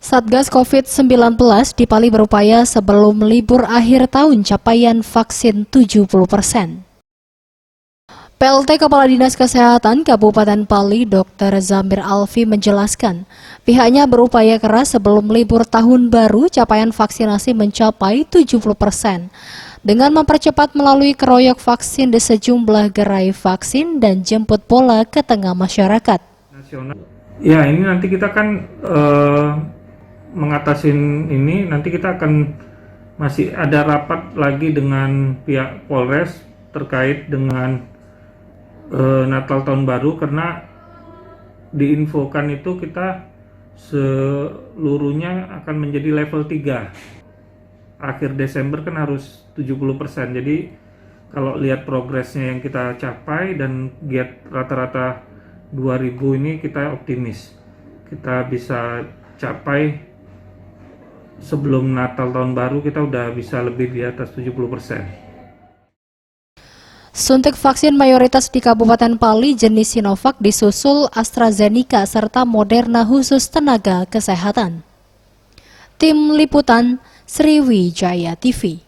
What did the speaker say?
Satgas COVID-19 di Pali berupaya sebelum libur akhir tahun capaian vaksin 70%. PLT Kepala Dinas Kesehatan Kabupaten Pali Dr. Zamir Alfi menjelaskan, pihaknya berupaya keras sebelum libur tahun baru capaian vaksinasi mencapai 70%, dengan mempercepat melalui keroyok vaksin di sejumlah gerai vaksin dan jemput bola ke tengah masyarakat. Ya, ini nanti kita kan mengatasin ini, nanti kita akan masih ada rapat lagi dengan pihak Polres terkait dengan Natal Tahun Baru, karena diinfokan itu kita seluruhnya akan menjadi level 3. Akhir Desember kan harus 70%. Jadi kalau lihat progresnya yang kita capai dan giat rata-rata 2000 ini, kita optimis kita bisa capai sebelum Natal Tahun Baru, kita udah bisa lebih di atas 70%. Suntik vaksin mayoritas di Kabupaten Pali jenis Sinovac disusul AstraZeneca serta Moderna khusus tenaga kesehatan. Tim Liputan Sriwijaya TV.